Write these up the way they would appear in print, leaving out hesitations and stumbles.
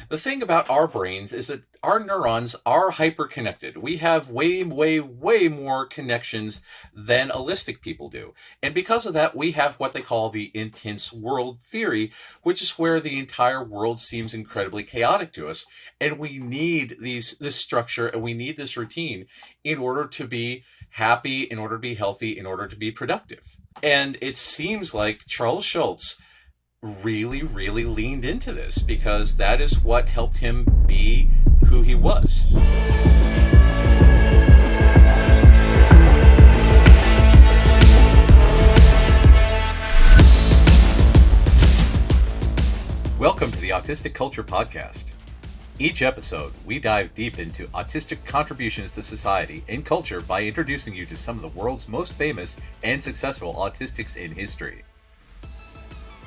The thing about our brains is that our neurons are hyperconnected. We have way, way, way more connections than allistic people do. And because of that, we have what they call the intense world theory, which is where the entire world seems incredibly chaotic to us. And we need this structure and we need this routine in order to be happy, in order to be healthy, in order to be productive. And it seems like Charles Schulz really, really leaned into this because that is what helped him be who he was. Welcome to the Autistic Culture Podcast. Each episode, we dive deep into autistic contributions to society and culture by introducing you to some of the world's most famous and successful autistics in history.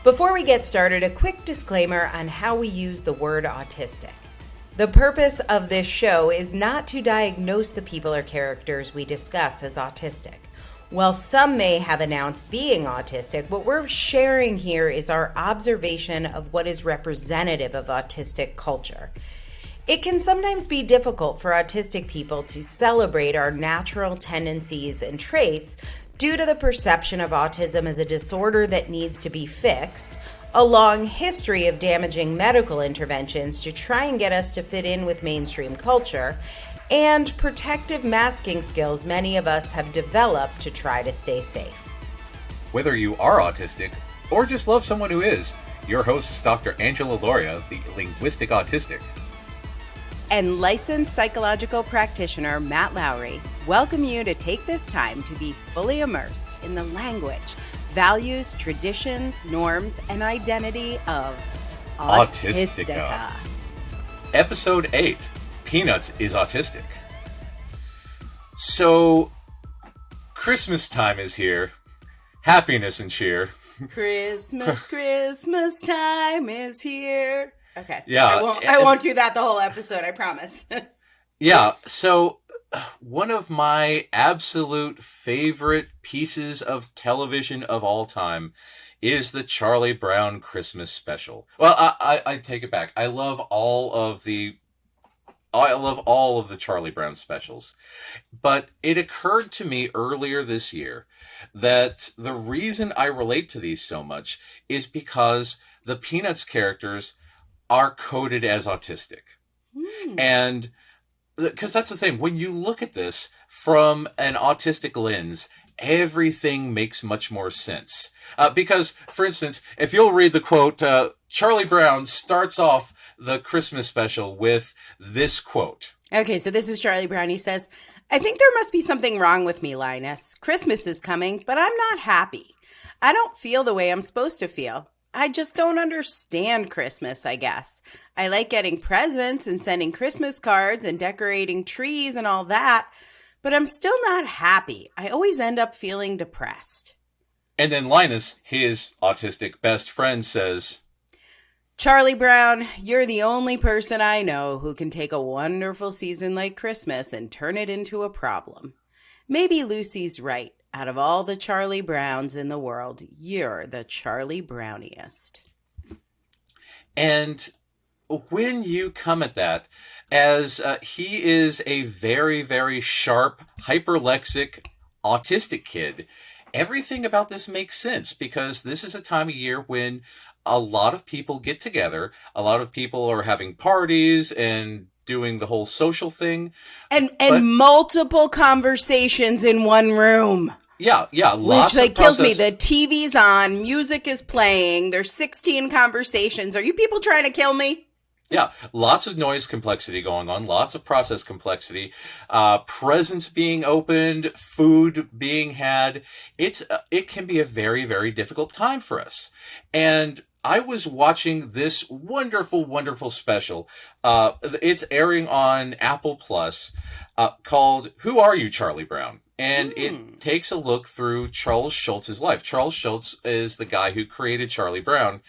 Before we get started, a quick disclaimer on how we use the word autistic. The purpose of this show is not to diagnose the people or characters we discuss as autistic. While some may have announced being autistic, what we're sharing here is our observation of what is representative of autistic culture. It can sometimes be difficult for autistic people to celebrate our natural tendencies and traits due to the perception of autism as a disorder that needs to be fixed, a long history of damaging medical interventions to try and get us to fit in with mainstream culture, and protective masking skills many of us have developed to try to stay safe. Whether you are autistic or just love someone who is, your host is Dr. Angela Loria, the linguistic autistic. And licensed psychological practitioner Matt Lowry welcome you to take this time to be fully immersed in the language, values, traditions, norms, and identity of Autistica. Episode 8, Peanuts is Autistic. So, Christmas time is here. Happiness and cheer. Christmas time is here. Okay. Yeah. I won't do that the whole episode, I promise. Yeah. So one of my absolute favorite pieces of television of all time is the Charlie Brown Christmas special. Well, I take it back. I love all of the Charlie Brown specials. But it occurred to me earlier this year that the reason I relate to these so much is because the Peanuts characters are coded as autistic. And because that's the thing, when you look at this from an autistic lens, everything makes much more sense. Because, for instance, if you'll read the quote, Charlie Brown starts off the Christmas special with this quote. Okay, so this is Charlie Brown. He says, "I think there must be something wrong with me, Linus. Christmas is coming, but I'm not happy. I don't feel the way I'm supposed to feel. I just don't understand Christmas, I guess. I like getting presents and sending Christmas cards and decorating trees and all that, but I'm still not happy. I always end up feeling depressed." And then Linus, his autistic best friend, says, "Charlie Brown, you're the only person I know who can take a wonderful season like Christmas and turn it into a problem. Maybe Lucy's right. Out of all the Charlie Browns in the world, you're the Charlie Browniest." And when you come at that, as he is a very, very sharp, hyperlexic, autistic kid, everything about this makes sense because this is a time of year when a lot of people get together. A lot of people are having parties and doing the whole social thing. And multiple conversations in one room. Yeah. Lots which kills me. The TV's on, music is playing, there's 16 conversations. Are you people trying to kill me? Yeah, lots of noise complexity going on, lots of process complexity, presents being opened, food being had. It can be a very, very difficult time for us. And I was watching this wonderful, wonderful special. It's airing on Apple Plus, called Who Are You, Charlie Brown? And it takes a look through Charles Schulz's life. Charles Schulz is the guy who created Charlie Brown.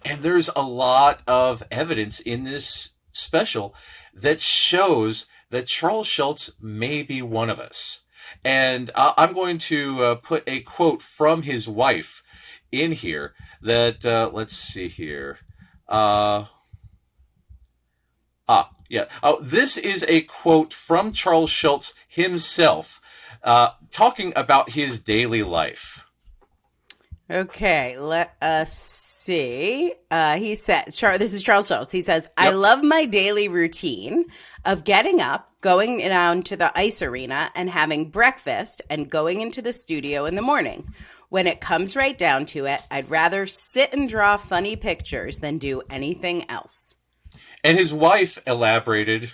And there's a lot of evidence in this special that shows that Charles Schulz may be one of us. And I'm going to put a quote from his wife in here that, let's see here. Yeah. Oh, this is a quote from Charles Schulz himself, talking about his daily life. Okay, let us see. He said, this is Charles Schulz. He says, I Yep. love my daily routine of getting up, going down to the ice arena, and having breakfast and going into the studio in the morning. When it comes right down to it, I'd rather sit and draw funny pictures than do anything else. And his wife elaborated.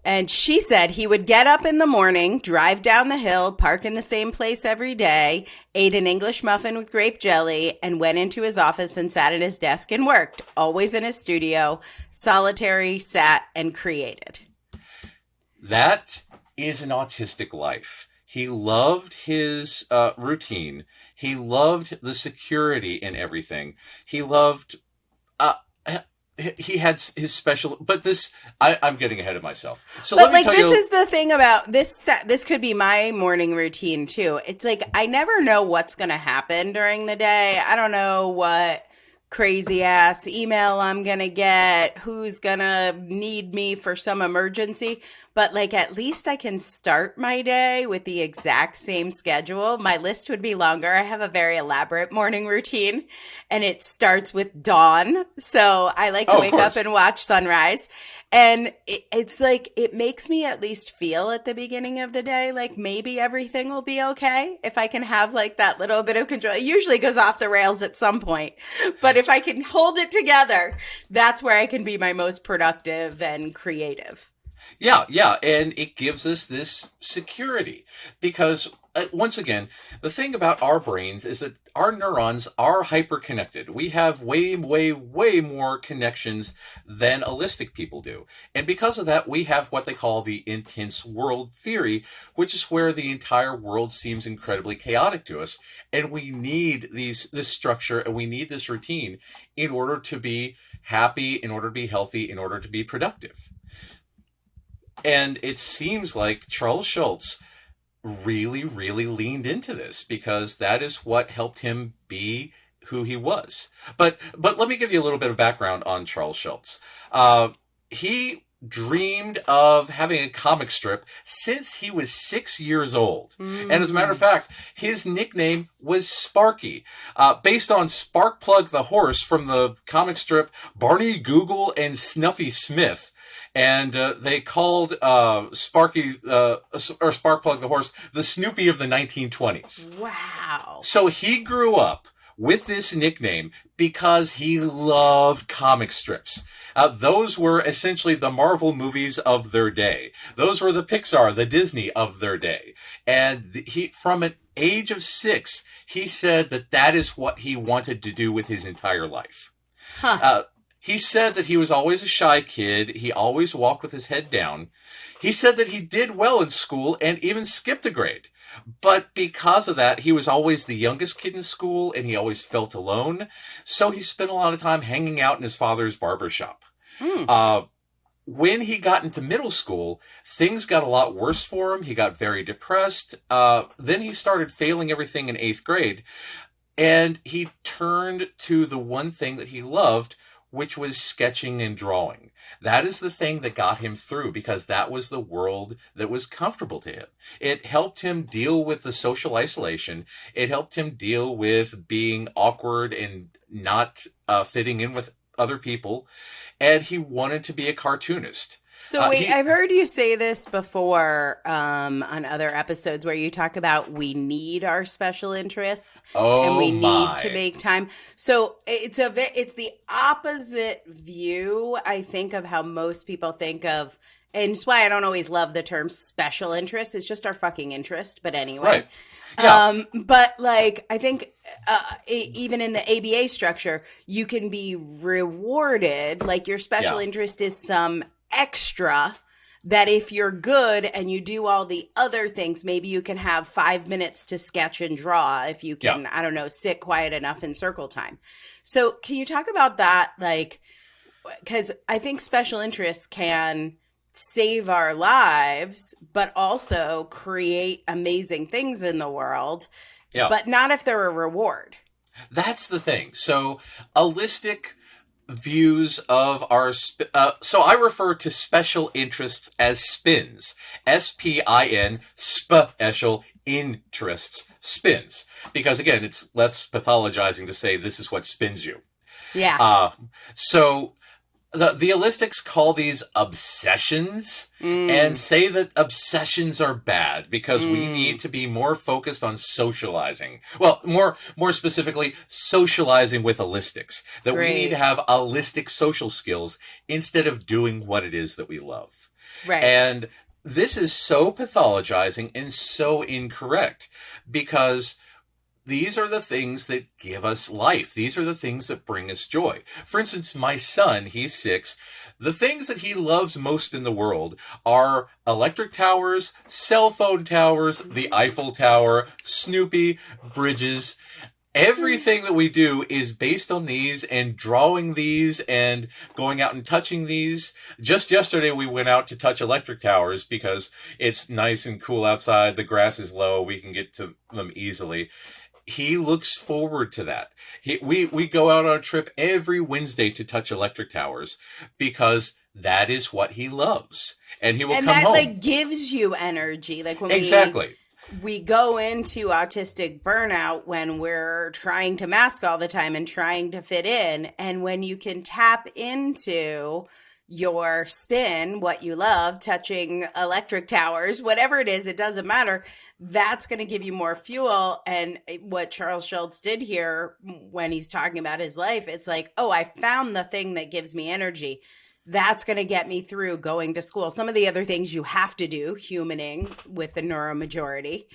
And she said he would get up in the morning, drive down the hill, park in the same place every day, ate an English muffin with grape jelly, and went into his office and sat at his desk and worked, always in his studio, solitary, sat, and created. That is an autistic life. He loved his routine. He loved the security in everything. He loved... he had his special, but this, I'm getting ahead of myself. So but let me tell you, this is the thing about this. This could be my morning routine too. It's like I never know what's going to happen during the day. I don't know what crazy ass email I'm going to get, who's going to need me for some emergency. But like at least I can start my day with the exact same schedule. My list would be longer. I have a very elaborate morning routine and it starts with dawn. So I like to wake up and watch sunrise. And it's like, it makes me at least feel at the beginning of the day like maybe everything will be okay if I can have like that little bit of control. It usually goes off the rails at some point. But if I can hold it together, that's where I can be my most productive and creative. Yeah, and it gives us this security because, once again, the thing about our brains is that our neurons are hyper-connected. We have way more connections than allistic people do. And because of that, we have what they call the intense world theory, which is where the entire world seems incredibly chaotic to us. And we need this structure and we need this routine in order to be happy, in order to be healthy, in order to be productive. And it seems like Charles Schulz really leaned into this because that is what helped him be who he was. But let me give you a little bit of background on Charles Schulz. He dreamed of having a comic strip since he was 6 years old. And as a matter of fact, his nickname was Sparky, based on Sparkplug the horse from the comic strip Barney Google and Snuffy Smith. And they called Sparky, or Sparkplug the horse, the Snoopy of the 1920s. Wow. So he grew up with this nickname because he loved comic strips. Those were essentially the Marvel movies of their day. Those were the Pixar, the Disney of their day. And from an age of 6, he said that is what he wanted to do with his entire life. He said that he was always a shy kid. He always walked with his head down. He said that he did well in school and even skipped a grade. But because of that, he was always the youngest kid in school and he always felt alone. So he spent a lot of time hanging out in his father's barbershop. When he got into middle school, things got a lot worse for him. He got very depressed. Then he started failing everything in 8th grade. And he turned to the one thing that he loved, which was sketching and drawing. That is the thing that got him through because that was the world that was comfortable to him. It helped him deal with the social isolation. It helped him deal with being awkward and not fitting in with other people. And he wanted to be a cartoonist. So wait, I've heard you say this before on other episodes where you talk about we need our special interests and we need to make time. So it's the opposite view, I think, of how most people think of, and it's why I don't always love the term special interest. It's just our fucking interest. But anyway, right. Yeah. But like I think even in the ABA structure, you can be rewarded. Like your special interest is some extra that if you're good and you do all the other things, maybe you can have 5 minutes to sketch and draw if you can, I don't know, sit quiet enough in circle time. So can you talk about that? Like, because I think special interests can save our lives, but also create amazing things in the world, but not if they're a reward. That's the thing. So allistic views of our so I refer to special interests as spins. SPIN, special interests, spins. Because again, it's less pathologizing to say this is what spins you. Yeah. So the Aulistics call these obsessions and say that obsessions are bad because we need to be more focused on socializing. Well, more specifically, socializing with Aulistics. That we need to have holistic social skills instead of doing what it is that we love. Right. And this is so pathologizing and so incorrect because these are the things that give us life. These are the things that bring us joy. For instance, my son, he's 6. The things that he loves most in the world are electric towers, cell phone towers, the Eiffel Tower, Snoopy, bridges. Everything that we do is based on these and drawing these and going out and touching these. Just yesterday, we went out to touch electric towers because it's nice and cool outside. The grass is low. We can get to them easily. He looks forward to that. We go out on a trip every Wednesday to touch electric towers because that is what he loves. And he will come home. And that like gives you energy. Like when exactly. We go into autistic burnout when we're trying to mask all the time and trying to fit in. And when you can tap into your spin, what you love, touching electric towers, whatever it is, it doesn't matter. That's going to give you more fuel. And what Charles Schulz did here when he's talking about his life, it's like, oh, I found the thing that gives me energy. That's going to get me through going to school. Some of the other things you have to do, humaning with the neuromajority,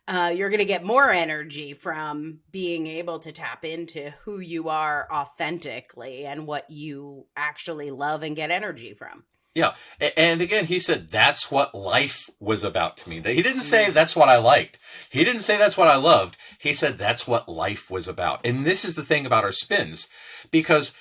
you're going to get more energy from being able to tap into who you are authentically and what you actually love and get energy from. Yeah. And again, he said, that's what life was about to me. He didn't say that's what I liked. He didn't say that's what I loved. He said that's what life was about. And this is the thing about our spins, because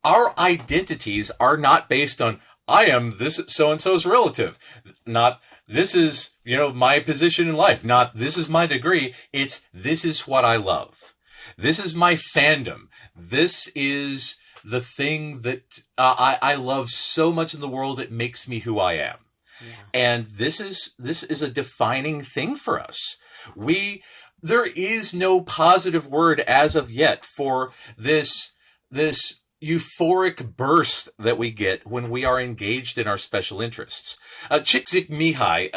our identities are not based on, I am this so-and-so's relative, not this is, my position in life, not this is my degree. It's this is what I love. This is my fandom. This is the thing that I love so much in the world. It makes me who I am. Yeah. And this is a defining thing for us. There is no positive word as of yet for this euphoric burst that we get when we are engaged in our special interests. Csikszentmihalyi,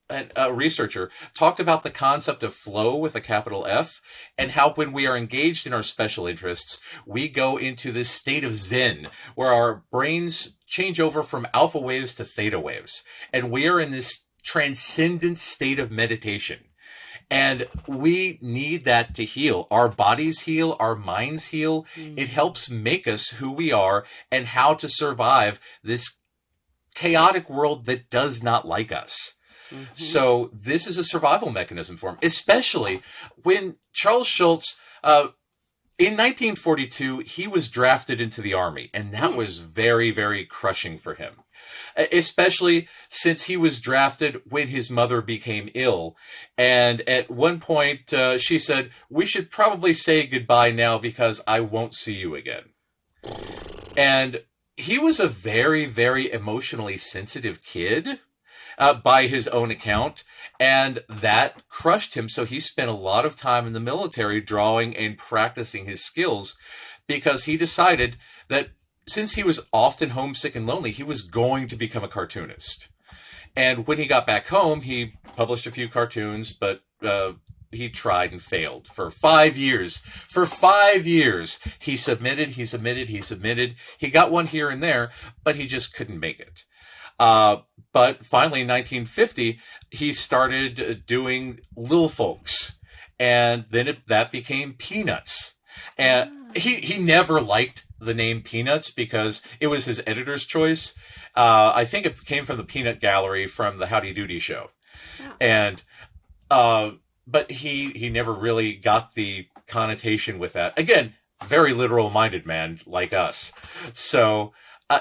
a researcher, talked about the concept of flow with a capital F, and how when we are engaged in our special interests, we go into this state of Zen, where our brains change over from alpha waves to theta waves, and we are in this transcendent state of meditation. And we need that to heal. Our bodies heal, our minds heal. It helps make us who we are and how to survive this chaotic world that does not like us. So this is a survival mechanism for him, especially when Charles Schulz, in 1942, he was drafted into the army, and that was very, very crushing for him. Especially since he was drafted when his mother became ill. And at one point, she said, we should probably say goodbye now because I won't see you again. And he was a very, very emotionally sensitive kid, by his own account. And that crushed him. So he spent a lot of time in the military drawing and practicing his skills because he decided that since he was often homesick and lonely, he was going to become a cartoonist. And when he got back home, he published a few cartoons, but he tried and failed for 5 years. For 5 years, he submitted. He got one here and there, but he just couldn't make it. But finally, in 1950, he started doing Lil Folks, and then that became Peanuts. And he never liked the name Peanuts because it was his editor's choice. I think it came from the Peanut Gallery from the Howdy Doody show. And, but he never really got the connotation with that. Again, very literal minded man like us. So,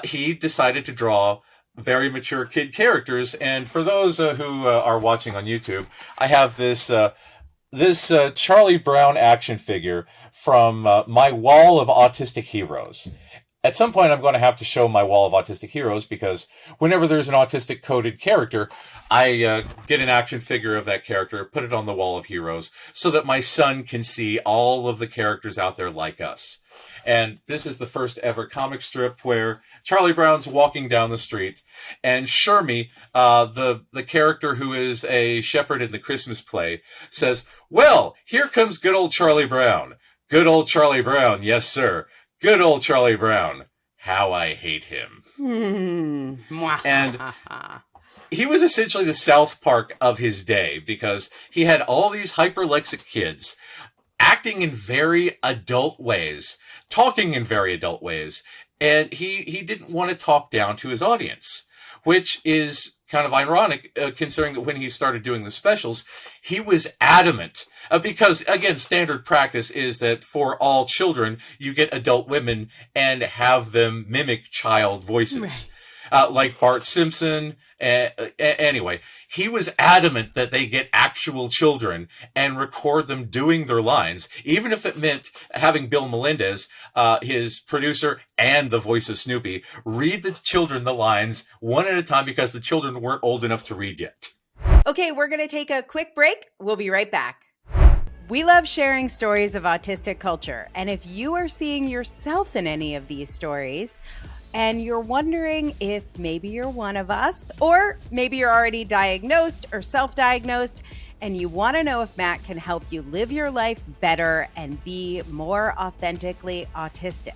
he decided to draw very mature kid characters. And for those who are watching on YouTube, I have this Charlie Brown action figure from my wall of autistic heroes. at some point I'm going to have to show my wall of autistic heroes, because whenever there's an autistic coded character, I get an action figure of that character, put it on the wall of heroes, so that my son can see all of the characters out there like us. And this is the first ever comic strip where Charlie Brown's walking down the street, and Shermie, the character who is a shepherd in the Christmas play, says, "Well, here comes good old Charlie Brown. Good old Charlie Brown, yes, sir. Good old Charlie Brown. How I hate him." And he was essentially the South Park of his day, because he had all these hyperlexic kids acting in very adult ways, talking in very adult ways, and he didn't want to talk down to his audience, which is kind of ironic, considering that when he started doing the specials, he was adamant, because, again, standard practice is that for all children, you get adult women and have them mimic child voices. Right. Like Bart Simpson. Anyway, he was adamant that they get actual children and record them doing their lines, even if it meant having Bill Melendez, his producer and the voice of Snoopy, read the children the lines one at a time, because the children weren't old enough to read yet. Okay, we're going to take a quick break. We'll be right back. We love sharing stories of autistic culture, and if you are seeing yourself in any of these stories, and you're wondering if maybe you're one of us, or maybe you're already diagnosed or self-diagnosed, and you want to know if Matt can help you live your life better and be more authentically autistic,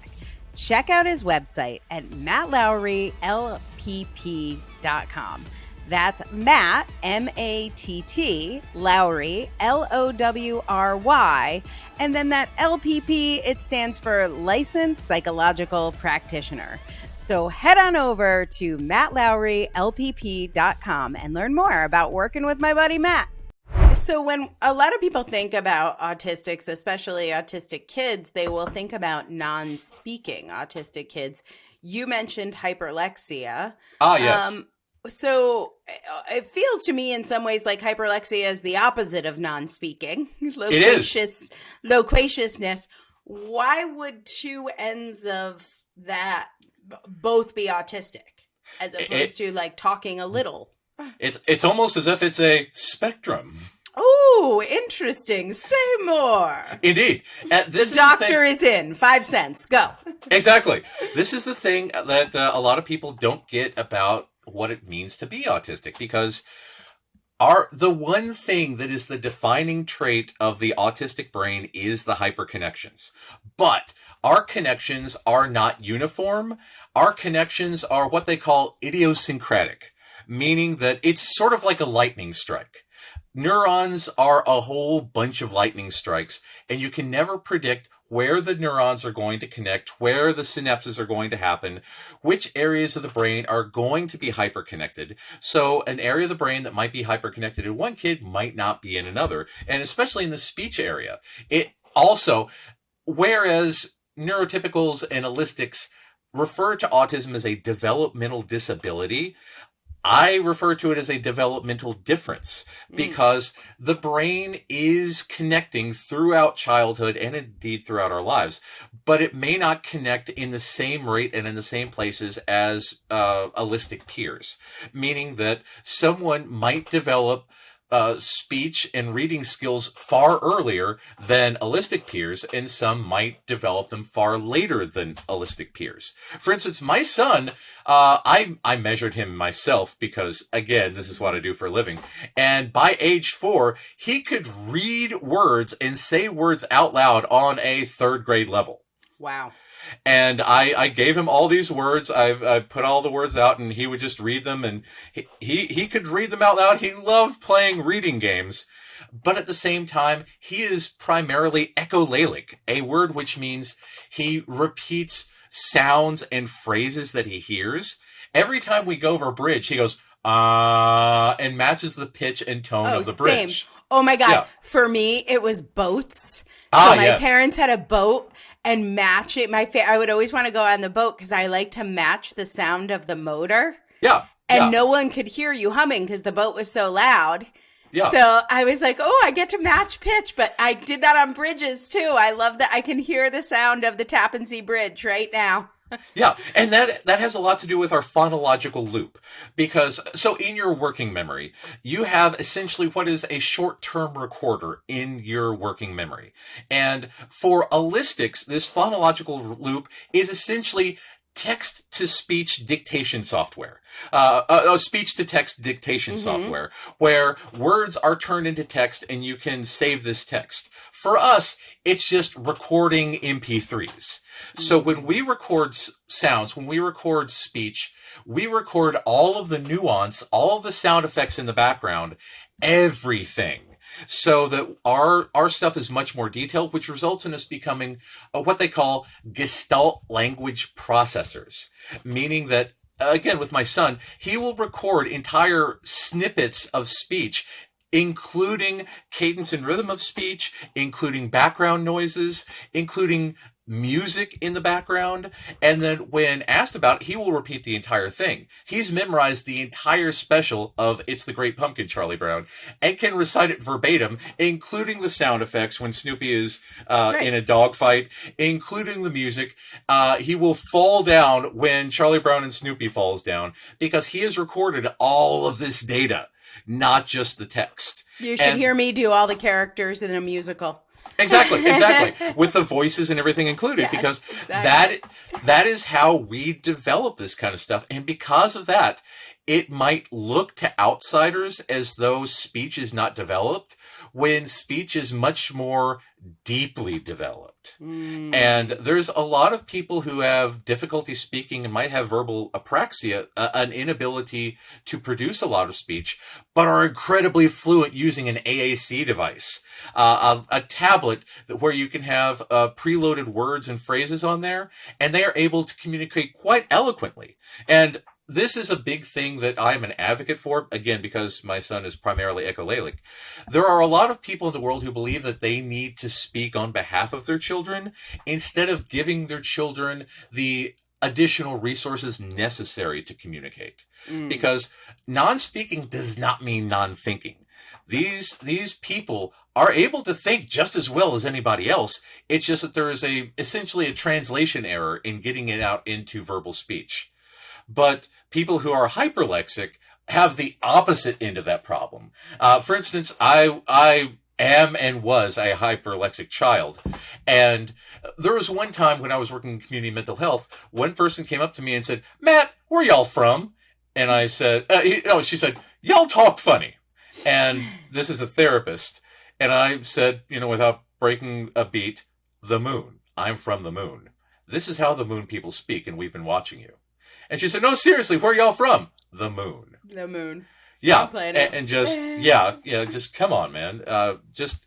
check out his website at mattlowrylpp.com. That's Matt, M-A-T-T, Lowry, L-O-W-R-Y, and then that LPP, it stands for Licensed Psychological Practitioner. So head on over to mattlowrylpp.com and learn more about working with my buddy Matt. So when a lot of people think about autistics, especially autistic kids, they will think about non-speaking autistic kids. You mentioned hyperlexia. Ah, yes. So it feels to me in some ways like hyperlexia is the opposite of non-speaking. Loquaciousness. Why would two ends of that both be autistic as opposed to like talking a little? It's almost as if it's a spectrum. Oh, interesting. Say more. Indeed. The doctor is in. 5 cents. Go. Exactly. This is the thing that a lot of people don't get about what it means to be autistic, because the one thing that is the defining trait of the autistic brain is the hyperconnections. But our connections are not uniform. Our connections are what they call idiosyncratic, meaning that it's sort of like a lightning strike. Neurons are a whole bunch of lightning strikes, and you can never predict where the neurons are going to connect, where the synapses are going to happen, which areas of the brain are going to be hyperconnected. So an area of the brain that might be hyperconnected in one kid might not be in another, and especially in the speech area. It also, whereas neurotypicals and allistics refer to autism as a developmental disability, I refer to it as a developmental difference, because the brain is connecting throughout childhood and indeed throughout our lives, but it may not connect in the same rate and in the same places as allistic peers, meaning that someone might develop speech and reading skills far earlier than allistic peers, and some might develop them far later than allistic peers. For instance, my son, I measured him myself because, again, this is what I do for a living. And by age 4, he could read words and say words out loud on a 3rd grade level. Wow. And I gave him all these words. I put all the words out, and he would just read them, and he could read them out loud. He loved playing reading games. But at the same time, he is primarily echolalic, a word which means he repeats sounds and phrases that he hears. Every time we go over a bridge, he goes, and matches the pitch and tone of the bridge. Same. Oh my God. Yeah. For me, it was boats. So my parents had a boat, and match it. I would always want to go on the boat because I like to match the sound of the motor. Yeah. And no one could hear you humming because the boat was so loud. Yeah. So I was like, oh, I get to match pitch. But I did that on bridges too. I love that I can hear the sound of the Tappan Zee Bridge right now. Yeah, and that has a lot to do with our phonological loop. Because, so in your working memory, you have essentially what is a short-term recorder in your working memory. And for allistics, this phonological loop is essentially text-to-speech dictation software, speech-to-text dictation software, where words are turned into text and you can save this text. For us, it's just recording MP3s. So when we record sounds, when we record speech, we record all of the nuance, all of the sound effects in the background, everything. So that our stuff is much more detailed, which results in us becoming what they call Gestalt language processors. Meaning that, again, with my son, he will record entire snippets of speech, including cadence and rhythm of speech, including background noises, including music in the background, and then when asked about it, he will repeat the entire thing. He's memorized the entire special of It's the Great Pumpkin, Charlie Brown, and can recite it verbatim, including the sound effects when Snoopy is in a dogfight, including the music. He will fall down when Charlie Brown and Snoopy falls down, because he has recorded all of this data, not just the text. You should hear me do all the characters in a musical. Exactly. With the voices and everything included, yes, because exactly. that is how we develop this kind of stuff. And because of that, it might look to outsiders as though speech is not developed, when speech is much more deeply developed. And there's a lot of people who have difficulty speaking and might have verbal apraxia, an inability to produce a lot of speech, but are incredibly fluent using an AAC device, a tablet where you can have preloaded words and phrases on there, and they are able to communicate quite eloquently. And this is a big thing that I'm an advocate for, again, because my son is primarily echolalic. There are a lot of people in the world who believe that they need to speak on behalf of their children instead of giving their children the additional resources necessary to communicate. Because non-speaking does not mean non-thinking. These people are able to think just as well as anybody else. It's just that there is essentially a translation error in getting it out into verbal speech. But people who are hyperlexic have the opposite end of that problem. For instance, I am and was a hyperlexic child. And there was one time when I was working in community mental health, one person came up to me and said, "Matt, where y'all from?" And I said, she said, "Y'all talk funny." And this is a therapist. And I said, without breaking a beat, "The moon. I'm from the moon. This is how the moon people speak, and we've been watching you." And she said, "No, seriously, where are y'all from?" "The moon." The moon. Yeah. And just, just come on, man. Just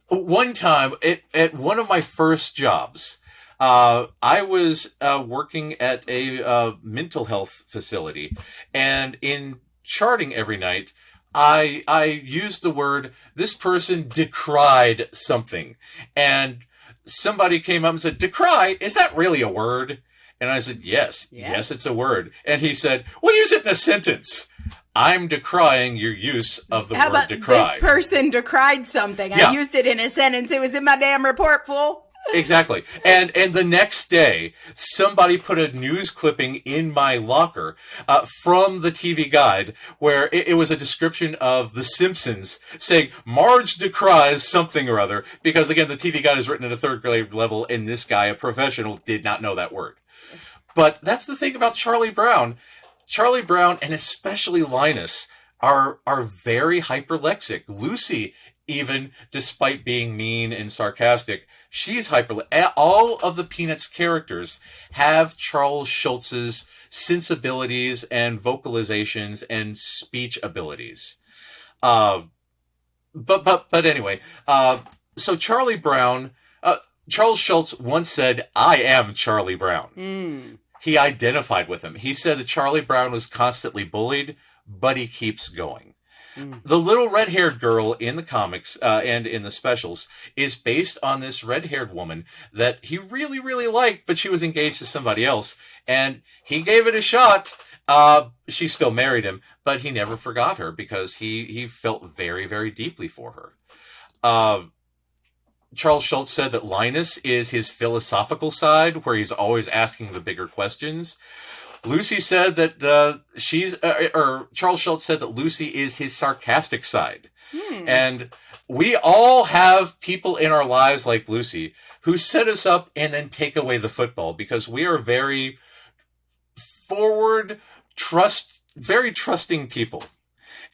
one time at one of my first jobs, I was working at a mental health facility, and in charting every night, I used the word, "This person decried something." And somebody came up and said, "Decry? Is that really a word?" And I said, yes, it's a word. And he said, "Well, use it in a sentence." "I'm decrying your use of the word decry." This person decried something. Yeah. I used it in a sentence. It was in my damn report, fool. Exactly. And the next day, somebody put a news clipping in my locker from the TV Guide, where it was a description of The Simpsons saying, "Marge decries something or other," because, again, the TV Guide is written at a third grade level, and this guy, a professional, did not know that word. But that's the thing about Charlie Brown. Charlie Brown, and especially Linus, are very hyperlexic. Lucy, even despite being mean and sarcastic, she's hyperlexic. All of the Peanuts characters have Charles Schulz's sensibilities and vocalizations and speech abilities. But anyway, so Charlie Brown, Charles Schulz once said, "I am Charlie Brown." He identified with him. He said that Charlie Brown was constantly bullied, but he keeps going. The little red-haired girl in the comics and in the specials is based on this red-haired woman that he really, really liked, but she was engaged to somebody else, and he gave it a shot. She still married him, but he never forgot her because he felt very, very deeply for her. Charles Schulz said that Linus is his philosophical side, where he's always asking the bigger questions. Lucy said that Charles Schulz said that Lucy is his sarcastic side. And we all have people in our lives like Lucy who set us up and then take away the football because we are very forward, very trusting people.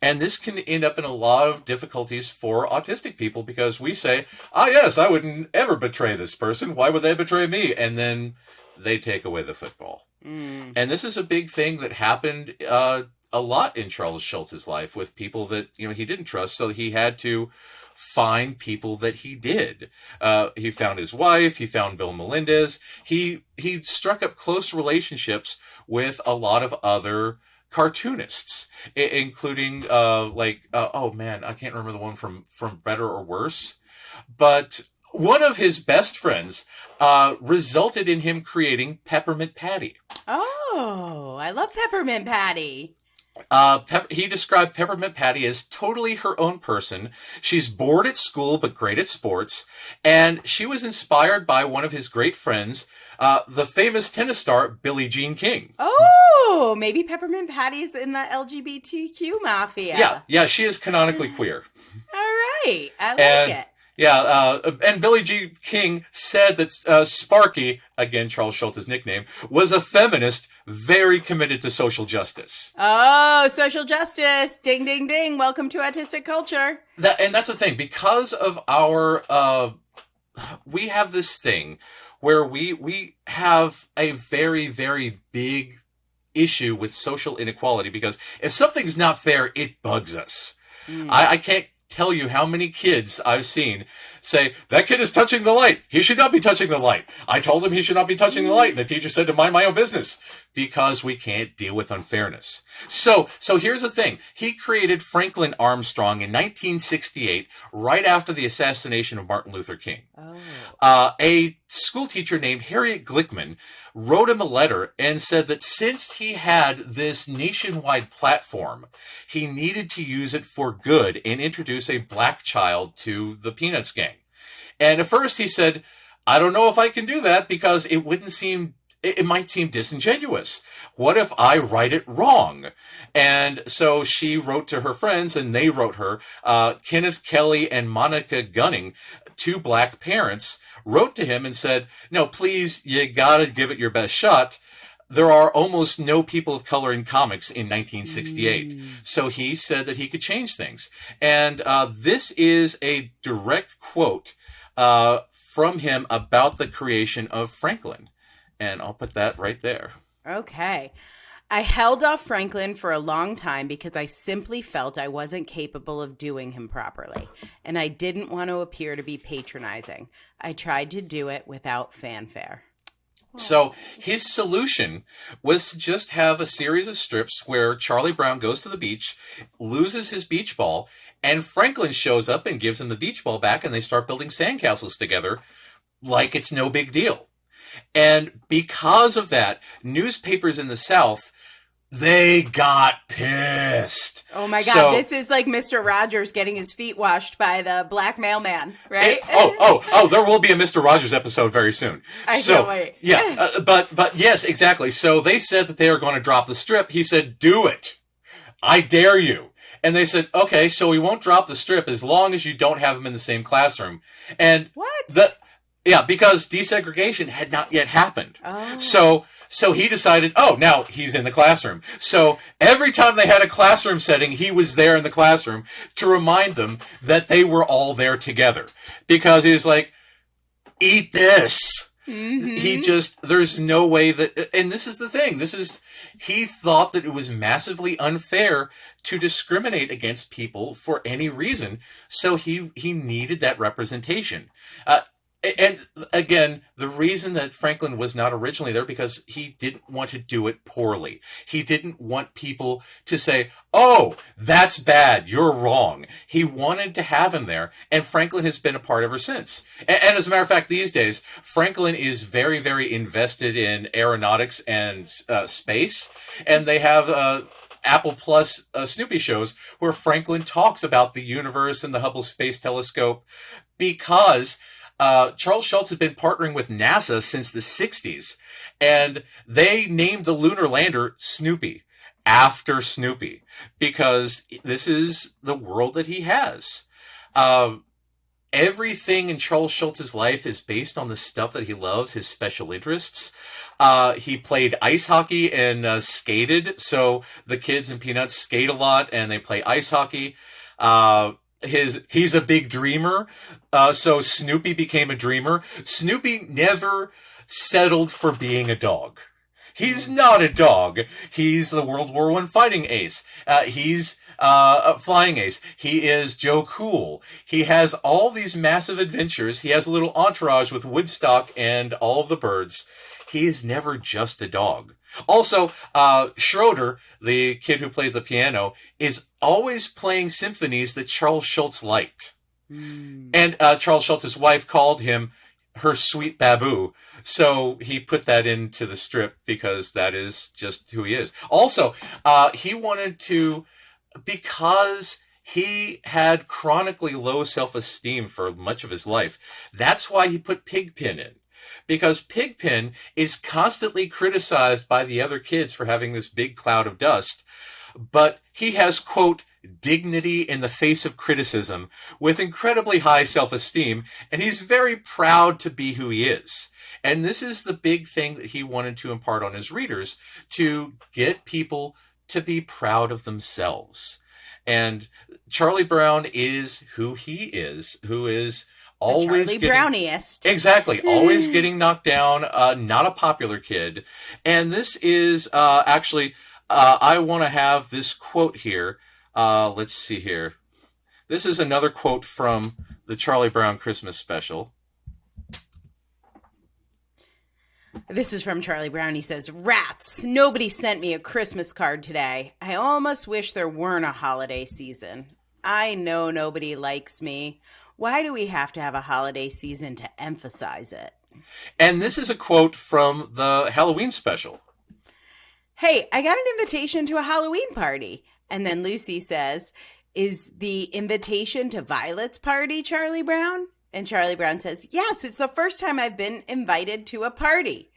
And this can end up in a lot of difficulties for autistic people because we say, yes, I wouldn't ever betray this person. Why would they betray me? And then they take away the football. And this is a big thing that happened a lot in Charles Schulz's life with people that, he didn't trust. So he had to find people that he did. He found his wife. He found Bill Melendez. He struck up close relationships with a lot of other cartoonists, including I can't remember the one from Better or Worse, but one of his best friends resulted in him creating Peppermint Patty. Oh, I love Peppermint Patty. He described Peppermint Patty as totally her own person. She's bored at school but great at sports, and she was inspired by one of his great friends, the famous tennis star Billie Jean King. Oh, maybe Peppermint Patty's in the LGBTQ mafia. Yeah, she is canonically queer. All right, I like it. Yeah, and Billie Jean King said that Sparky, again Charles Schulz's nickname, was a feminist very committed to social justice. Oh, social justice. Ding, ding, ding. Welcome to autistic culture. And that's the thing. Because of our... we have this thing where we have a very, very big issue with social inequality because if something's not fair, it bugs us. I can't tell you how many kids I've seen say, that kid is touching the light. He should not be touching the light. I told him he should not be touching the light. And the teacher said to mind my own business because we can't deal with unfairness. So here's the thing. He created Franklin Armstrong in 1968, right after the assassination of Martin Luther King. A school teacher named Harriet Glickman wrote him a letter and said that since he had this nationwide platform, he needed to use it for good and introduce a black child to the Peanuts gang. And at first he said, I don't know if I can do that because it might seem disingenuous. What if I write it wrong? And so she wrote to her friends and they wrote her, Kenneth Kelly and Monica Gunning, two black parents, wrote to him and said, no, please, you gotta give it your best shot. There are almost no people of color in comics in 1968. So he said that he could change things. And this is a direct quote from him about the creation of Franklin. And I'll put that right there. Okay. I held off Franklin for a long time because I simply felt I wasn't capable of doing him properly, and I didn't want to appear to be patronizing. I tried to do it without fanfare. So his solution was to just have a series of strips where Charlie Brown goes to the beach, loses his beach ball, and Franklin shows up and gives him the beach ball back, and they start building sandcastles together like it's no big deal. And because of that, newspapers in the South, they got pissed. Oh my God, this is like Mr. Rogers getting his feet washed by the black mailman, right? There will be a Mr. Rogers episode very soon. I can't wait. Yeah, but yes, exactly. So they said that they are going to drop the strip. He said, do it. I dare you. And they said, okay, so we won't drop the strip as long as you don't have them in the same classroom. And what? Because desegregation had not yet happened. Oh. So he decided, now he's in the classroom. So every time they had a classroom setting, he was there in the classroom to remind them that they were all there together. Because he was like, eat this. Mm-hmm. There's no way that, and this is the thing, he thought that it was massively unfair to discriminate against people for any reason. So he needed that representation. And again, the reason that Franklin was not originally there because he didn't want to do it poorly. He didn't want people to say, oh, that's bad, you're wrong. He wanted to have him there, and Franklin has been a part ever since. And as a matter of fact, these days, Franklin is very, very invested in aeronautics and space, and they have Apple Plus Snoopy shows where Franklin talks about the universe and the Hubble Space Telescope because Charles Schulz had been partnering with NASA since the 60s, and they named the lunar lander Snoopy, after Snoopy, because this is the world that he has. Everything in Charles Schulz's life is based on the stuff that he loves, his special interests. He played ice hockey and skated, so the kids in Peanuts skate a lot and they play ice hockey. He's a big dreamer, so Snoopy became a dreamer. Snoopy never settled for being a dog. He's not a dog. He's the World War I fighting ace. He's a flying ace. He is Joe Cool. He has all these massive adventures. He has a little entourage with Woodstock and all of the birds. He is never just a dog. Also, Schroeder, the kid who plays the piano, is always playing symphonies that Charles Schulz liked. And Charles Schulz's wife called him her sweet baboo. So he put that into the strip because that is just who he is. Also, he wanted to, because he had chronically low self-esteem for much of his life, that's why he put Pigpen in. Because Pigpen is constantly criticized by the other kids for having this big cloud of dust, but he has, quote, dignity in the face of criticism with incredibly high self-esteem, and he's very proud to be who he is. And this is the big thing that he wanted to impart on his readers, to get people to be proud of themselves. And Charlie Brown is who he is, who is always Charlie Browniest. Exactly. Always getting knocked down, not a popular kid. And this is actually, I want to have this quote here. Let's see here. This is another quote from the Charlie Brown Christmas special. This is from Charlie Brown. He says, "Rats, nobody sent me a Christmas card today. I almost wish there weren't a holiday season. I know nobody likes me. Why do we have to have a holiday season to emphasize it?" And this is a quote from the Halloween special. "Hey, I got an invitation to a Halloween party." And then Lucy says, "Is the invitation to Violet's party, Charlie Brown?" And Charlie Brown says, "Yes, it's the first time I've been invited to a party."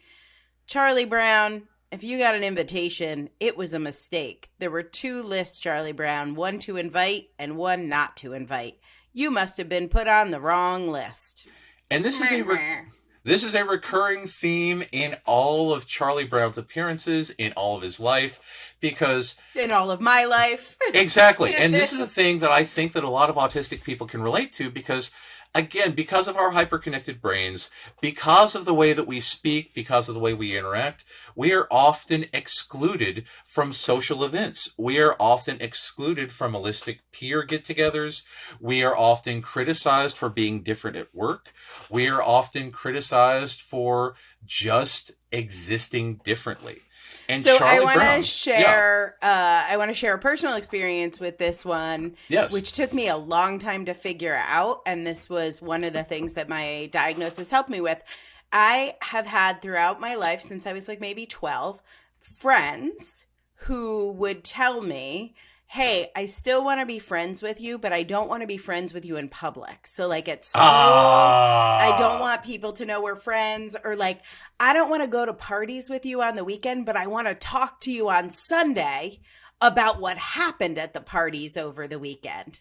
Charlie Brown, if you got an invitation, it was a mistake. There were 2 lists, Charlie Brown, one to invite and one not to invite. You must have been put on the wrong list. And this is a recurring theme in all of Charlie Brown's appearances, in all of his life, because... in all of my life. Exactly. And this is a thing that I think that a lot of autistic people can relate to, because, again, because of our hyperconnected brains, because of the way that we speak, because of the way we interact, we are often excluded from social events. We are often excluded from holistic peer get-togethers. We are often criticized for being different at work. We are often criticized for just existing differently. And so Charlie I want Brown, to share. I want to share a personal experience with this one, Yes. which took me a long time to figure out, and this was one of the things that my diagnosis helped me with. I have had throughout my life, since I was like maybe 12, friends who would tell me, "Hey, I still want to be friends with you, but I don't want to be friends with you in public. So like at school, I don't want people to know we're friends, or like, I don't want to go to parties with you on the weekend, but I want to talk to you on Sunday about what happened at the parties over the weekend."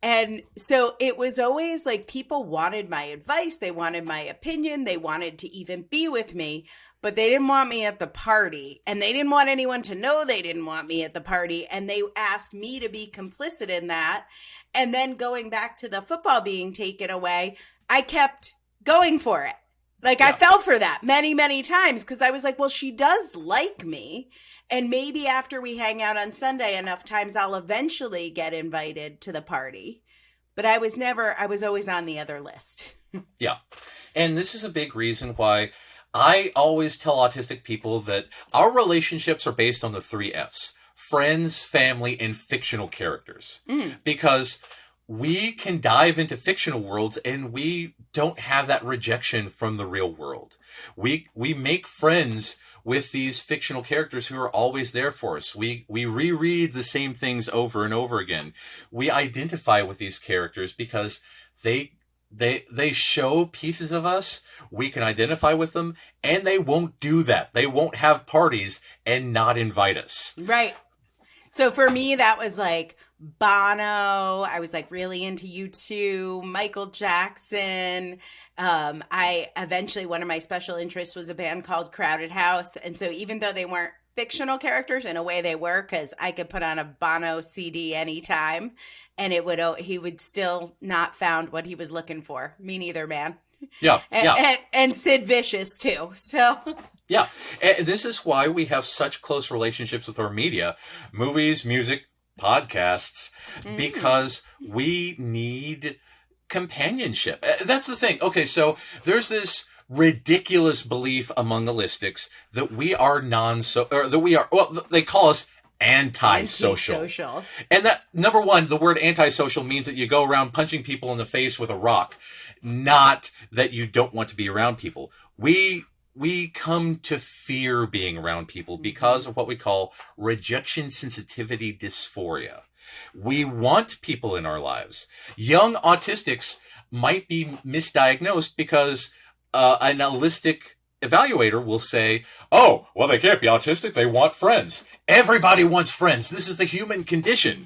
And so it was always like people wanted my advice. They wanted my opinion. They wanted to even be with me, but they didn't want me at the party, and they didn't want anyone to know they didn't want me at the party. And they asked me to be complicit in that. And then going back to the football being taken away, I kept going for it. Like, I fell for that many, many times, because I was like, well, she does like me. And maybe after we hang out on Sunday enough times, I'll eventually get invited to the party. But I was always on the other list. Yeah. And this is a big reason why I always tell autistic people that our relationships are based on the 3 F's: friends, family, and fictional characters. Because we can dive into fictional worlds and we don't have that rejection from the real world. We make friends with these fictional characters who are always there for us. We reread the same things over and over again. We identify with these characters because they they show pieces of us, we can identify with them, and they won't do that. They won't have parties and not invite us. Right. So for me, that was like Bono. I was like really into U2, Michael Jackson. I eventually, one of my special interests was a band called Crowded House. And so even though they weren't fictional characters, in a way they were, because I could put on a Bono CD anytime and he would still not found what he was looking for. Me neither, man. Yeah. And Sid Vicious too. So yeah. And this is why we have such close relationships with our media, movies, music, podcasts, because we need companionship. That's the thing. Okay, so there's this ridiculous belief among holistics that we are they call us antisocial. And that, number one, the word antisocial means that you go around punching people in the face with a rock, not that you don't want to be around people. We come to fear being around people because of what we call rejection sensitivity dysphoria. We want people in our lives. Young autistics might be misdiagnosed because an holistic evaluator will say, oh, well, they can't be autistic. They want friends. Everybody wants friends. This is the human condition.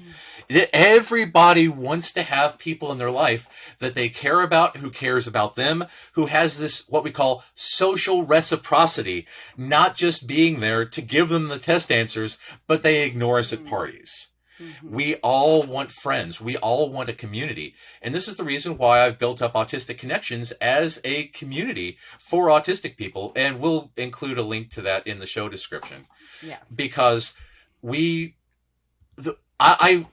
Everybody wants to have people in their life that they care about, who cares about them, who has this, what we call social reciprocity, not just being there to give them the test answers, but they ignore us at parties. We all want friends. We all want a community. And this is the reason why I've built up Autistic Connections as a community for autistic people. And we'll include a link to that in the show description. Yeah. Because I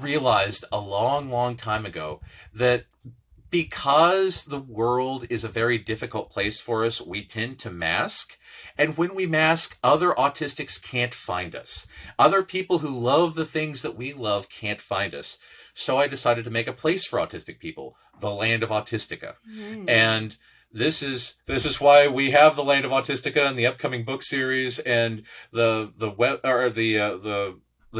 realized a long, long time ago that because the world is a very difficult place for us, we tend to mask. And when we mask, other autistics can't find us. Other people who love the things that we love can't find us. So I decided to make a place for autistic people, the Land of Autistica. And this is why we have the Land of Autistica and the upcoming book series and the web or the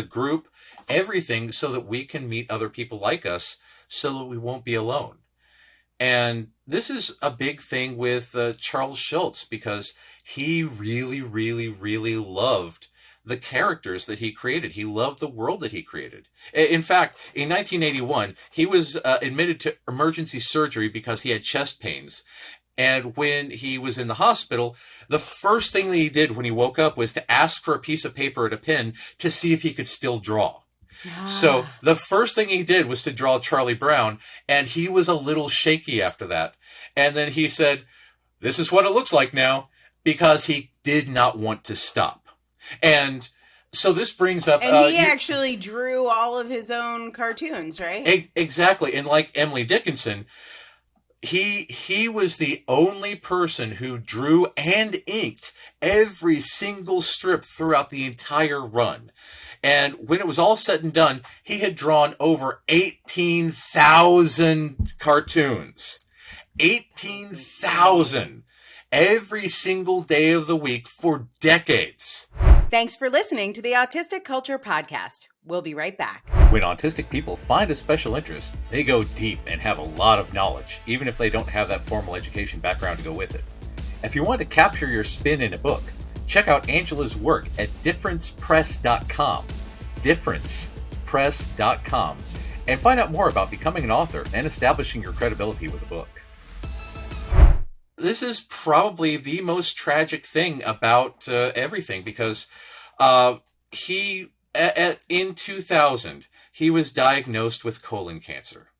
group, everything, so that we can meet other people like us, so that we won't be alone. And this is a big thing with Charles Schulz, because he really, really, really loved the characters that he created. He loved the world that he created. In fact, in 1981, he was admitted to emergency surgery because he had chest pains. And when he was in the hospital, the first thing that he did when he woke up was to ask for a piece of paper and a pen to see if he could still draw. So the first thing he did was to draw Charlie Brown, and he was a little shaky after that. And then he said, this is what it looks like now, because he did not want to stop. And so this brings up... And he actually drew all of his own cartoons, right? Exactly. And like Emily Dickinson, he was the only person who drew and inked every single strip throughout the entire run. And when it was all said and done, he had drawn over 18,000 cartoons. 18,000 every single day of the week for decades. Thanks for listening to the Autistic Culture Podcast. We'll be right back. When autistic people find a special interest, they go deep and have a lot of knowledge, even if they don't have that formal education background to go with it. If you want to capture your spin in a book, check out Angela's work at differencepress.com, differencepress.com, and find out more about becoming an author and establishing your credibility with a book. This is probably the most tragic thing about everything, because in 2000, he was diagnosed with colon cancer,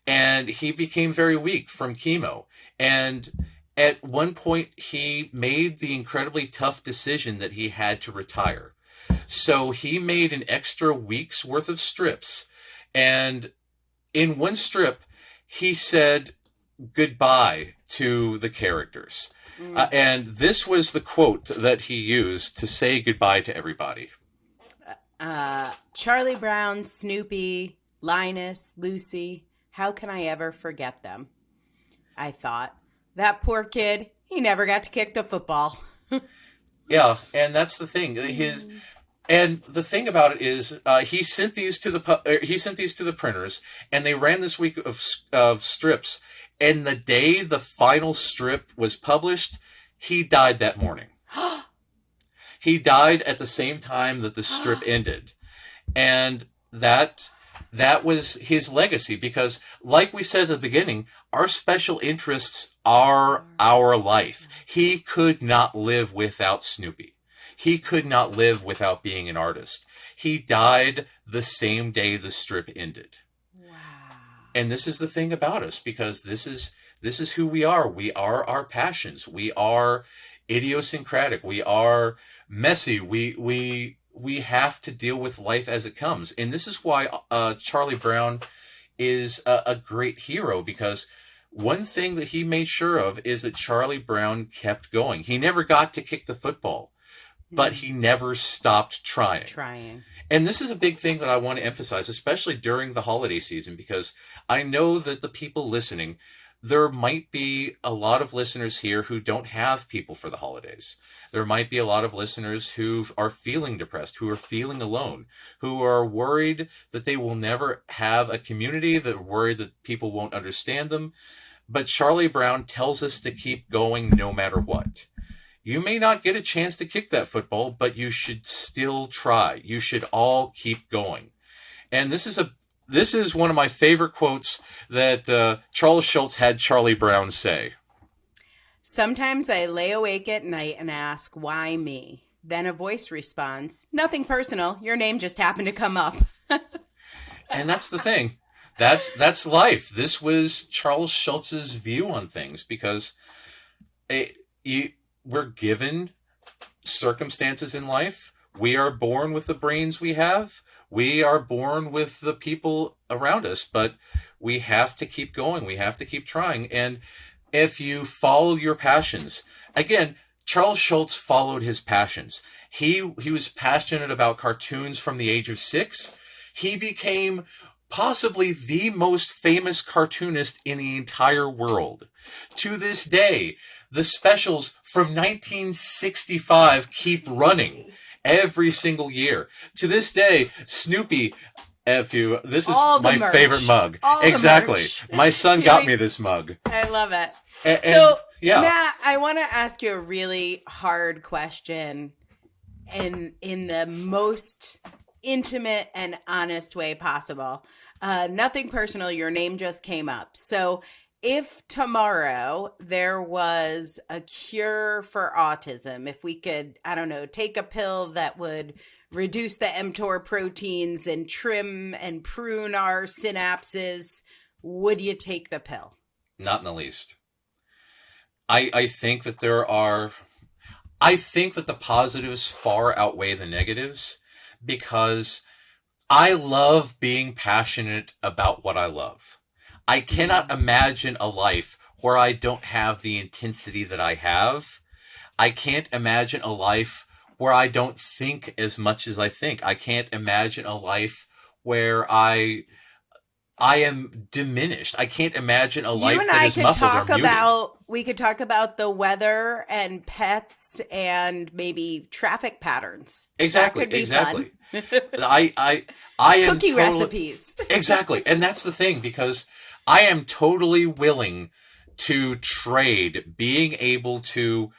and he became very weak from chemo. And at one point, he made the incredibly tough decision that he had to retire. So he made an extra week's worth of strips. And in one strip, he said goodbye to the characters. And this was the quote that he used to say goodbye to everybody. Charlie Brown, Snoopy, Linus, Lucy, how can I ever forget them? I thought. That poor kid, he never got to kick the football. Yeah, and that's the thing. And the thing about it is, he sent these to the printers, and they ran this week of strips, And the day the final strip was published, he died that morning. He died at the same time that the strip ended. And that was his legacy, because like we said at the beginning, our special interests are our life. He could not live without Snoopy. He could not live without being an artist. He died the same day the strip ended. Wow. And this is the thing about us, because this is who we are. We are our passions. We are idiosyncratic. We are messy. We have to deal with life as it comes. And this is why Charlie Brown is a great hero, because one thing that he made sure of is that Charlie Brown kept going. He never got to kick the football, but he never stopped trying. And this is a big thing that I want to emphasize, especially during the holiday season, because I know that the people listening, there might be a lot of listeners here who don't have people for the holidays. There might be a lot of listeners who are feeling depressed, who are feeling alone, who are worried that they will never have a community, that are worried that people won't understand them. But Charlie Brown tells us to keep going no matter what. You may not get a chance to kick that football, but you should still try. You should all keep going. And this is one of my favorite quotes that Charles Schulz had Charlie Brown say. Sometimes I lay awake at night and ask, why me? Then a voice responds, nothing personal. Your name just happened to come up. And that's the thing. That's life. This was Charles Schulz's view on things, because we're given circumstances in life. We are born with the brains we have. We are born with the people around us, but we have to keep going. We have to keep trying. And if you follow your passions, again, Charles Schulz followed his passions. He was passionate about cartoons from the age of 6. He became possibly the most famous cartoonist in the entire world. To this day, the specials from 1965 keep running every single year. To this day, Snoopy, this is my merch. Favorite mug. All exactly. My son got me this mug. I love it. And yeah. Matt, I want to ask you a really hard question in the most intimate and honest way possible. Nothing personal. Your name just came up. So if tomorrow there was a cure for autism, if we could, I don't know, take a pill that would reduce the mTOR proteins and trim and prune our synapses, would you take the pill? Not in the least. I think that I think that the positives far outweigh the negatives, because I love being passionate about what I love. I cannot imagine a life where I don't have the intensity that I have. I can't imagine a life where I don't think as much as I think. I can't imagine a life where I am diminished. I can't imagine a life that is muffled or muted. We could talk about the weather and pets and maybe traffic patterns. Exactly. That could be exactly. fun. I am cookie recipes. Exactly. And that's the thing, because I am totally willing to trade being able to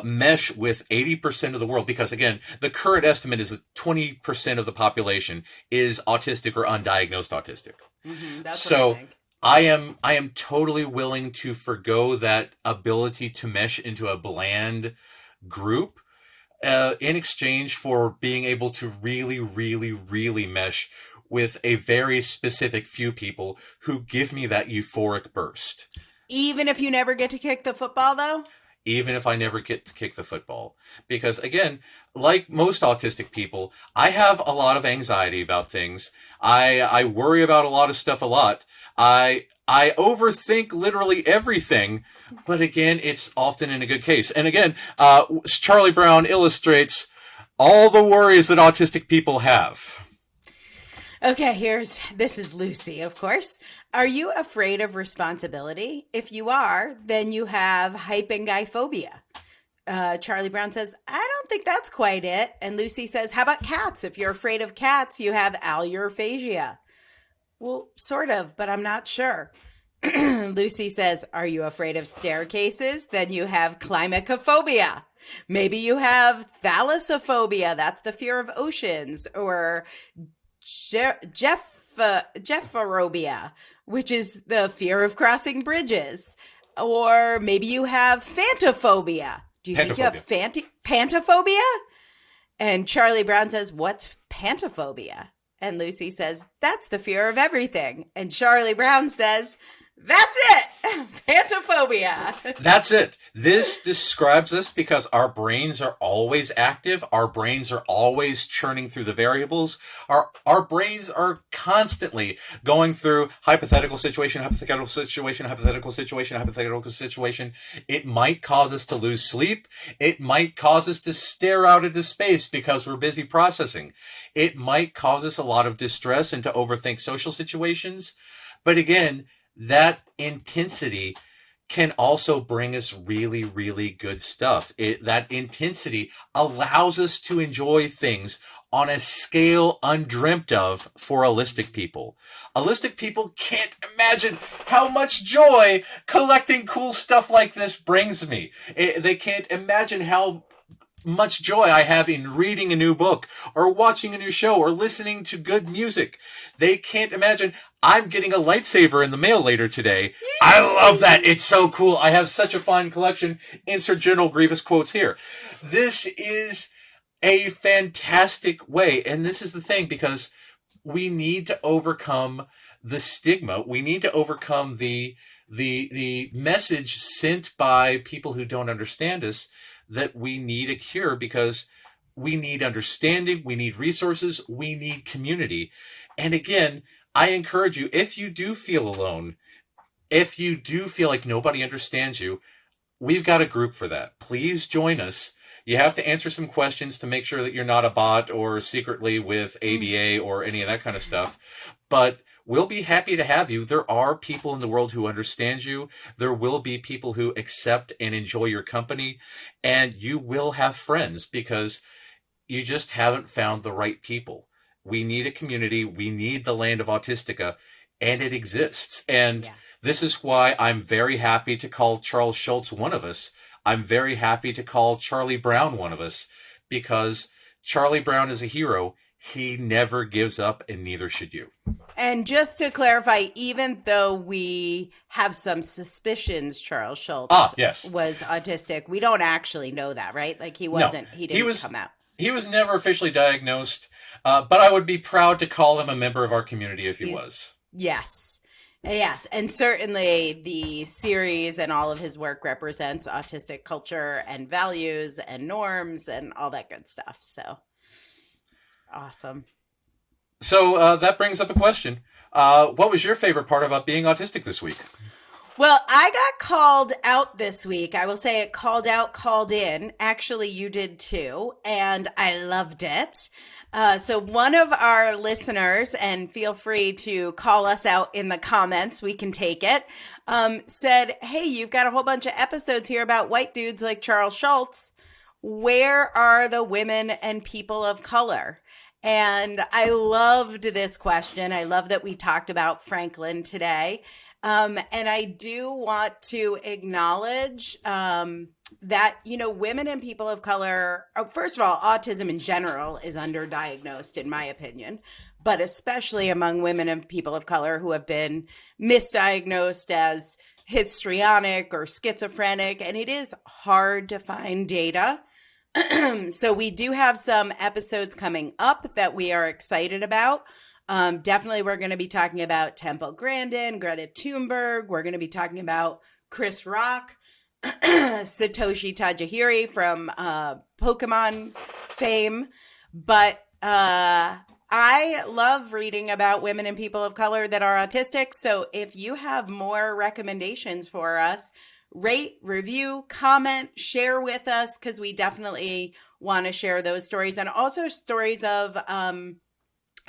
mesh with 80% of the world, because again, the current estimate is that 20% of the population is autistic or undiagnosed autistic. Mm-hmm, that's so what I think. I am totally willing to forgo that ability to mesh into a bland group in exchange for being able to really, really, really mesh with a very specific few people who give me that euphoric burst. Even if you never get to kick the football, though? Even if I never get to kick the football. Because again, like most autistic people, I have a lot of anxiety about things. I worry about a lot of stuff a lot. I overthink literally everything. But again, it's often in a good case. And again, Charlie Brown illustrates all the worries that autistic people have. Okay, this is Lucy, of course. Are you afraid of responsibility? If you are, then you have hypengaiphobia. Charlie Brown says, I don't think that's quite it. And Lucy says, how about cats? If you're afraid of cats, you have allurophagia. Well, sort of, but I'm not sure. Lucy says, are you afraid of staircases? Then you have climacophobia. Maybe you have thalassophobia. That's the fear of oceans. Or Jepharophobia, which is the fear of crossing bridges. Or maybe you have phantophobia. Do you think you have pantophobia? And Charlie Brown says, what's pantophobia? And Lucy says, that's the fear of everything. And Charlie Brown says, that's it. Pantophobia. That's it. This describes us because our brains are always active. Our brains are always churning through the variables. Our brains are constantly going through hypothetical situation, hypothetical situation, hypothetical situation, hypothetical situation. It might cause us to lose sleep. It might cause us to stare out into space because we're busy processing. It might cause us a lot of distress and to overthink social situations. But again, that intensity can also bring us really, really good stuff. That intensity allows us to enjoy things on a scale undreamt of for holistic people. Holistic people can't imagine how much joy collecting cool stuff like this brings me. They can't imagine how much joy I have in reading a new book or watching a new show or listening to good music. They can't imagine I'm getting a lightsaber in the mail later today. I love that. It's so cool. I have such a fine collection. Insert General Grievous quotes here. This is a fantastic way. And this is the thing, because we need to overcome the stigma. We need to overcome the message sent by people who don't understand us that we need a cure, because we need understanding, we need resources, we need community. And again, I encourage you, if you do feel alone, if you do feel like nobody understands you, we've got a group for that. Please join us. You have to answer some questions to make sure that you're not a bot or secretly with ABA or any of that kind of stuff. But we'll be happy to have you. There are people in the world who understand you. There will be people who accept and enjoy your company. And you will have friends, because you just haven't found the right people. We need a community. We need the land of Autistica, and it exists. And this is why I'm very happy to call Charles Schulz one of us. I'm very happy to call Charlie Brown one of us, because Charlie Brown is a hero. He never gives up, and neither should you. And just to clarify, even though we have some suspicions Charles Schulz was autistic, we don't actually know that, right? Like he wasn't, he didn't come out. He was never officially diagnosed, but I would be proud to call him a member of our community if he was. Yes. Yes. And certainly the series and all of his work represents autistic culture and values and norms and all that good stuff. So awesome. So that brings up a question. What was your favorite part about being autistic this week? Well, I got called out this week. I will say it called out, called in. Actually, you did too. And I loved it. So one of our listeners, and feel free to call us out in the comments, we can take it, said, hey, you've got a whole bunch of episodes here about white dudes like Charles Schulz. Where are the women and people of color? And I loved this question. I love that we talked about Franklin today. And I do want to acknowledge that, you know, women and people of color, first of all, autism in general is underdiagnosed, in my opinion, but especially among women and people of color who have been misdiagnosed as histrionic or schizophrenic. And it is hard to find data. So we do have some episodes coming up that we are excited about. Definitely we're going to be talking about Temple Grandin, Greta Thunberg. We're going to be talking about Chris Rock, Satoshi Tajiri from Pokemon fame. But I love reading about women and people of color that are autistic. So if you have more recommendations for us, rate, review, comment, share with us, because we definitely want to share those stories, and also stories of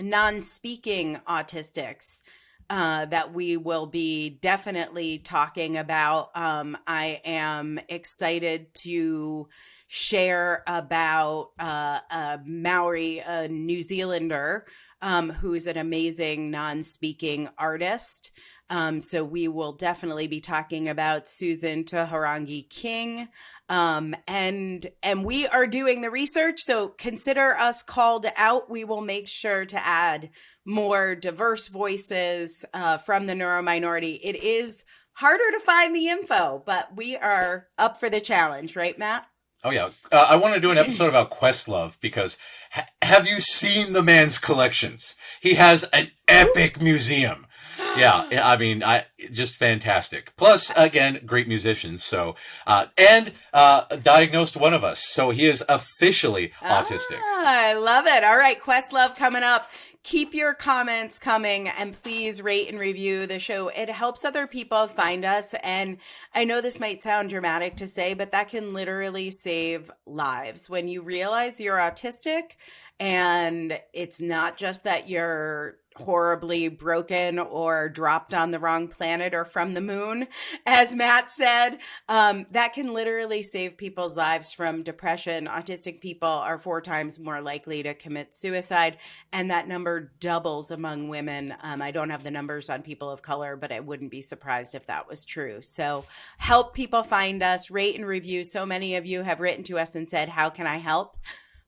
non-speaking autistics that we will be definitely talking about. I am excited to share about Maori, a New Zealander, who's an amazing non-speaking artist. So we will definitely be talking about Susan Toharangi King. And we are doing the research, so consider us called out. We will make sure to add more diverse voices from the neurominority. It is harder to find the info, but we are up for the challenge, right, Matt? Oh, yeah. I want to do an episode about Questlove because have you seen the man's collections? He has an epic museum. Yeah, I mean, just fantastic. Plus, again, great musicians. So, and diagnosed one of us. So he is officially autistic. I love it. All right, Questlove coming up. Keep your comments coming and please rate and review the show. It helps other people find us. And I know this might sound dramatic to say, but that can literally save lives. When you realize you're autistic and it's not just that you're horribly broken or dropped on the wrong planet or from the moon, as Matt said, that can literally save people's lives from depression. Autistic people are 4 times more likely to commit suicide, and that number doubles among women. I don't have the numbers on people of color, but I wouldn't be surprised if that was true. So help people find us, rate and review. So many of you have written to us and said, how can I help?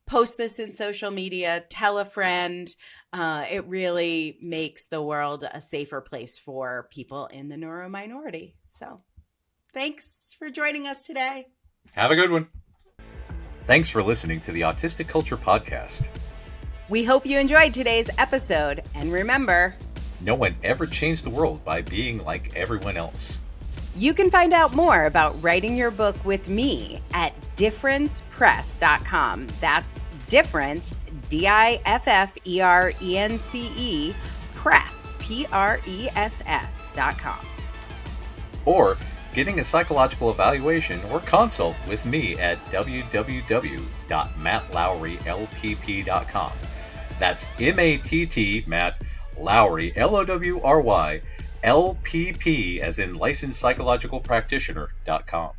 Post this in social media, tell a friend. It really makes the world a safer place for people in the neurominority. So thanks for joining us today. Have a good one. Thanks for listening to the Autistic Culture Podcast. We hope you enjoyed today's episode. And remember, no one ever changed the world by being like everyone else. You can find out more about writing your book with me at differencepress.com. That's difference, DIFFERENCE, press, PRESS.com. Or getting a psychological evaluation or consult with me at www.mattlowrylpp.com. That's MATT, Matt Lowry, LOWRY, LPP, as in licensed psychological practitioner.com.